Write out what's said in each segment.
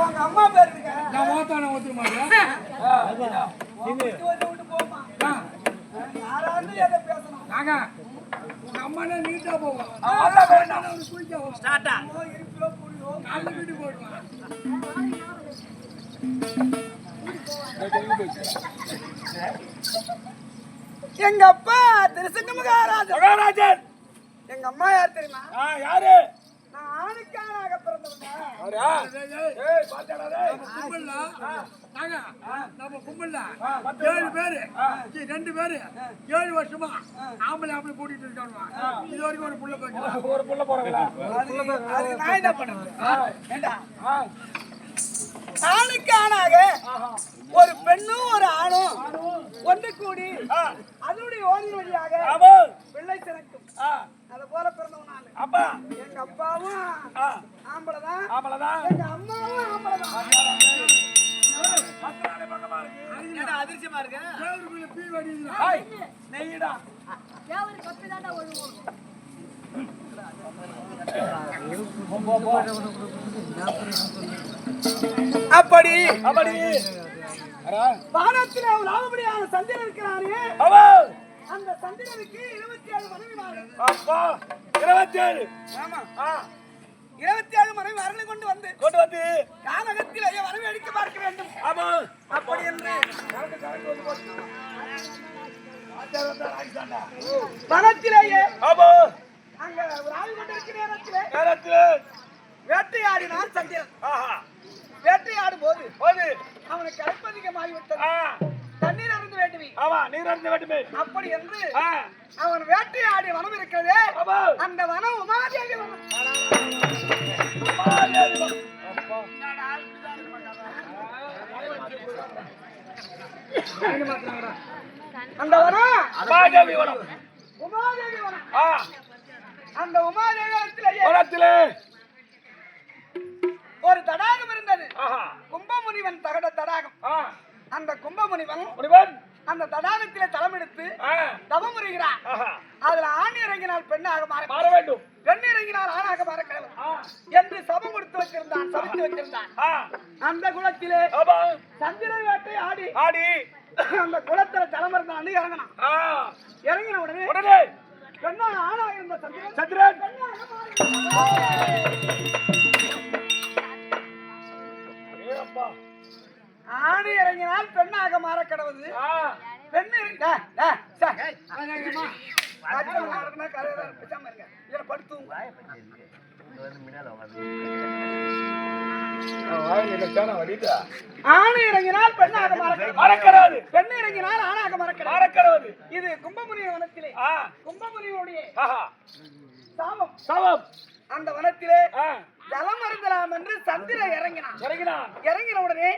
உங்க அம்மா பேர் இருக்க நான் ஓத்தான ஒத்துக்க மாட்டேன். நாங்க உங்க அம்மானே நீட்டா போவோம். காலைல வீட்டுக்கு போயிடுவான். எங்க அப்பா திருசங்க மகாராஜன். எங்க அம்மா யார் தெரியுமா? யாரு? நான் ஆணுக்கானாக பிறந்தவங்க. நம்ம கும்பல்ல 7 பேரு 2 பேரு 7 வருஷமா ஆம்பளை கூட்டிட்டு இருக்காங்க. இது வரைக்கும் ஒரு புள்ள போய்க்கலாம். ஒரு புள்ள போறாங்களா? அது நான் என்ன பண்ணுவேன்? ஆணுக்கானாக ஒரு பெண்ணும் ஒரு ஆணும் ஒன்று கூடி அதனுடைய ஓடின் வழியாக பிள்ளை சிறக்கும். அத போல பிறந்தவன் நான். அப்பா எங்க அப்பாவும் ஆம்பளதான், எங்க அம்மாவும் ஆம்பளதான். அதிர்ச்சியமா இருக்கு. நெய்டா அப்படி வானத்திலே லாபடியான சந்திரன் இருக்கிறாரே, அந்த சந்திரனுக்கு 27 மனைவிமார்கள். அப்பா 27. ஆமா 27 மனைவி வரலை கொண்டு வந்து கானகத்திலேயே வரவை அடிக்க பார்க்க வேண்டும். ஆமா அப்படி என்று வனத்திலேயே அங்க ஒரு ஆள் கொண்டிருக்கிற நேரத்திலே வேட்டையாடினான் சந்திரன். வேட்டையாடும் போது அவனுக்கு அற்பதிகமாகிவிட்டது. தண்ணீர் அருந்து வேண்டுமே. நீர் அருந்து வேண்டுமே. அப்படி என்று அவன் வேட்டையாடி வனம் இருக்கிறதே, அந்த வனம் உமாதேவி வனம். அந்த வனம் உமாதேவி வனம். அந்த உமாதேவி வனத்திலே ஒரு தடாகம் இருந்தது. கும்பமுனிவன் தடாகம். அந்த கும்பமுனிவன் அந்த தடாகத்திலே தளமெடுத்து தவம் புரிகிறான். அதுல ஆண் இறங்கினால் பெண்ணாக மாற வேண்டும், பெண் இறங்கினால் ஆணாக மாற என்று சபம் கொடுத்து வச்சிருந்தான், சபித்து வச்சிருந்தான். அந்த குளத்திலே சந்திர வேட்டை ஆடி அந்த குளத்துல தளமிருந்தான் இறங்கினான். இறங்கின உடனே பெண்ணா ஆணாக இருந்த சந்திரன் ஆணி இறங்கினால் பெண்ணாக மாற கடவுது. பெண் ஆணி இறங்கினால் பெண்ணாக மறக்கிறது, பெண் இறங்கினால் ஆணாக மறக்கிறது. இது கும்பமுனி வனத்திலே கும்பமுனியுடைய சாபம். அந்த வனத்திலே ஜலம் அருந்தலாம் என்று சந்திரன் இறங்கின உடனே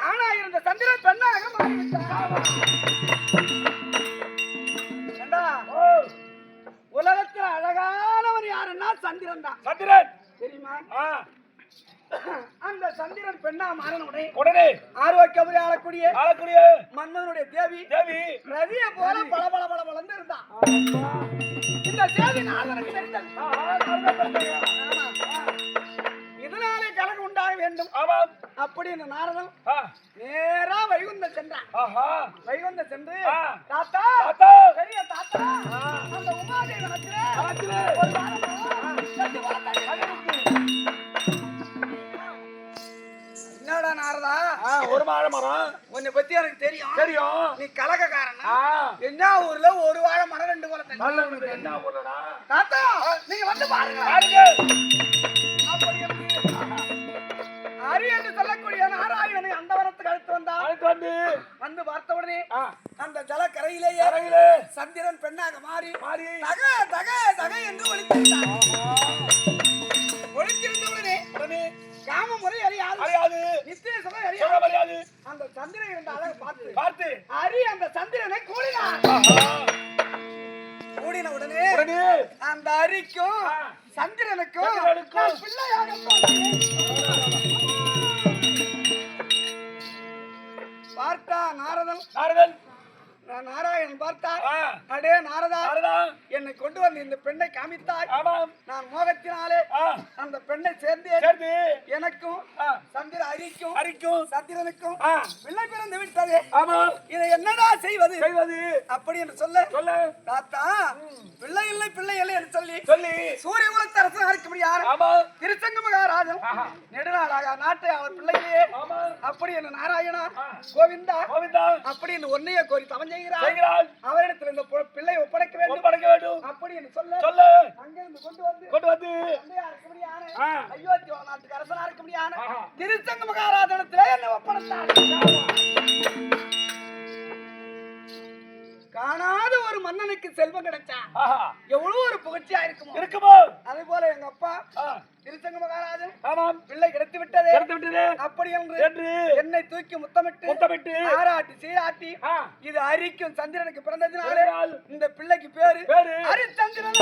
ஆனா இருந்த சந்திரன் பெண்ணாக மாறிவிட்டார். உலகத்தில் அழகானவன் யாருன்னா சந்திரன் தான். தெரியுமா? அந்த சந்திரன் பெண்ணா மாறின உடனே ஆரோக்கியபுரி ஆளக்கூடிய மன்னனுடைய தேவி ரவிய போல பல வளர்ந்து இருந்தான். இந்த தேவி நாரதனுக்கு தெரிந்தது. இதனாலே கலகம் உண்டாக வேண்டும் அப்படின்னு நாரதன் நேரா வைகுந்தம் சென்றான். வைகுந்தம் சென்று தாத்தா பெரிய தாத்தா அந்த உமாதேவி வனத்திலே என்னடா நாரதா, ஒரு வாழை மரம் உன்னை பத்தி எனக்கு தெரியும். நீ கலகக்காரன். என்ன ஊர்ல ஒரு வாழை மரம் 2 குளத்தை. என்ன ஊர்லடா தாத்தா நீங்க வந்து பாருங்க. ஹரி என்று சொல்லக்கூடிய நாராயணனை அந்த வரத்துக்கு அழைத்து வந்தான். வந்து பார்த்த உடனே அந்த ஜலக்கரையிலேயே சந்திரன் பெண்ணாக மாறி தக தக தக என்று ஒளித்திருந்த உடனே காம முறை அறியாது, நித்திய சபை அறியாது. அந்த சந்திரன் இருந்த அழகு பார்த்து ஹரி அந்த சந்திரனை கூடின உடனே அந்த ஹரிக்கும் சந்திரனுக்கும் பிள்ளையாக பார்த்தா நாரதன் நாராயணன் பார்த்தார். அடே நாரதா என்னை கொண்டு வந்து இந்த பெண்ணை காமித்தாய். நான் மோகத்தினாலே அந்த பெண்ணை சேர்ந்து எனக்கும் அரிக்கும் சந்திரனுக்கும் பிள்ளை பிறந்து விட்டது. இதை என்னடா செய்வது அப்படி என்று சொல்ல தாத்தா பிள்ளை இல்லை என்று சொல்லி சூரிய குலத்து அரசனாக இருக்க முடியாது திருச்சங்க மகாராஜன் நெடுநாளாக நாட்டை அவர் பிள்ளையே அப்படி என்று நாராயணா கோவிந்தா அப்படி என்று ஒன்னையே கோரி தவம் செய்கிறார். அவரிடத்தில் இந்த பிள்ளை ஒப்படைக்க வேண்டும் அப்படி என்று சொல்ல அங்கிருந்து கொண்டு வந்து அயோத்தி நாட்டுக்கு அரசனாக இருக்க முடியாது திருச்சங்க மகாராஜனத்திலே என்னை ஒப்படைத்தார். காணாத ஒரு மன்னனுக்கு செல்வம் கிடைச்சா எவ்வளவு ஒரு புகழ்ச்சியா இருக்குமோ அதே போல எங்க அப்பா திருச்சங்க மகாராஜன் பிள்ளை கிடைத்து விட்டது அப்படி என்று என்னை தூக்கி முத்தமிட்டு ஆராட்டி சீராட்டி இது அரிக்கும் சந்திரனுக்கு பிறந்ததினாலே இந்த பிள்ளைக்கு பேரு ஹரிச்சந்திரன்.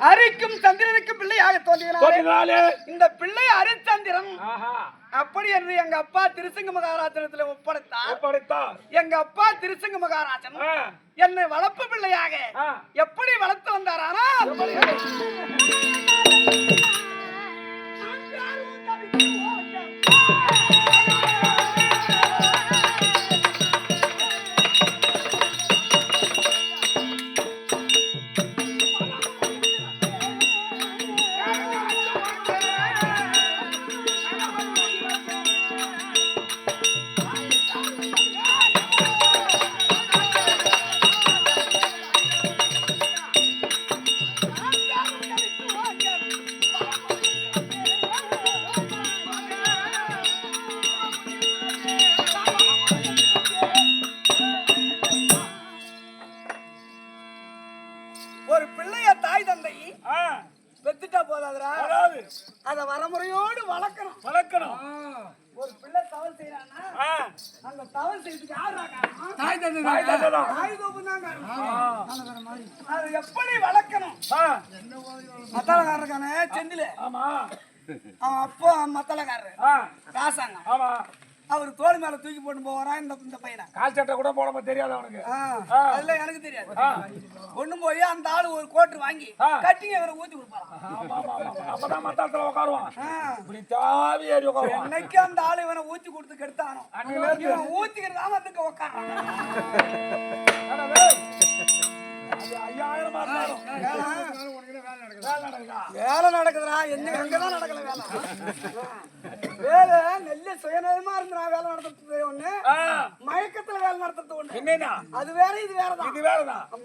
அரிக்கும் சந்திரனுக்கு பிள்ளையாக தோன்றினாலே இந்த பிள்ளை ஹரிச்சந்திரன் அப்படி என்று எங்க அப்பா திருச்சங்க மகாராஜனத்துல ஒப்படைத்தார். எங்க அப்பா திருச்சங்க மகாராஜன் என்னை வளர்ப்பு பிள்ளையாக எப்படி வளர்த்து வந்தாரானா ஒரு பிள்ளைய தாய் தந்தை பெத்துட்டா போதாதுரா அத வரமுறையோடு வளர்க்கணும். ஒரு பிள்ளை தவறு செய்யறானா அந்த தவறு செய்யறதுக்கு யாரா காரணம்? தாய் தந்தை அது எப்படி வளர்க்கணும்? மத்தளக்காரர் இருக்கானே செந்தில அவன் அப்போ மத்தளக்காரரு காசாங்க அவர் தோல் மேல தூக்கி போட்டு போறான் இந்த பையனை கால் சட்டை கூட போடாம தெரியாது அவனுக்கு. அதெல்லாம் எனக்கு தெரியாது. ஒண்ணும் போய் அந்த ஆளு ஒரு கோட்டு வாங்கி கட்டிங்க இவரை ஊத்தி கொடுப்பாராம். அப்பதான் மத்தாத்துல உட்காருவான். இப்படி தாவி ஏறி உட்காருவான். என்னைக்கு அந்த ஆளு இவனை ஊத்தி கொடுத்து கெடுத்தானோ இவன் ஊத்திக்கிறதா வந்துக்க உட்காரான். 5000 வேலை நடக்குதுடா. எங்கதான் நடக்கல வேலை நெல்ல சுயநலமா இருந்தா வேலை நடத்துறது ஒண்ணு மயக்கத்துல வேலை நடத்துறது ஒண்ணு. அது வேற இது வேறதான்.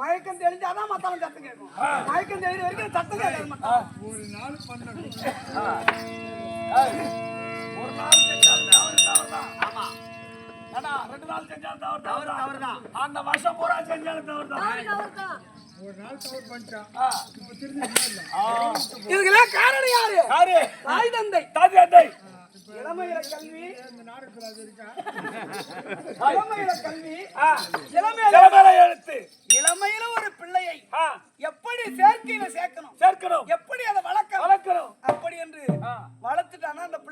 மயக்கம் தெளிஞ்சாதான் மத்தாலும் சத்தம் கேட்கும். மயக்கம் தெளிஞ்ச வரைக்கும் சத்தம் கேட்காது. ஒரு நாள் பண்ணணும். ஒரு நாள் செஞ்சாலும் ஆமா 2 நாள் செஞ்சாலும் தவறுதான். அந்த வருஷம் பூரா செஞ்சாலும் தவறுதான். ஒரு நாள் தவறு பண்ணிட்டான். இதுக்கெல்லாம் காரணம் யாரு? தாய் தந்தை. இளமையில கல்வி இளமையில எழுத்து. இளமையில ஒரு பிள்ளையை எப்படி சேர்க்கையில சேர்க்கணும் எப்படி அதை வளர்க்கணும் அப்படி என்று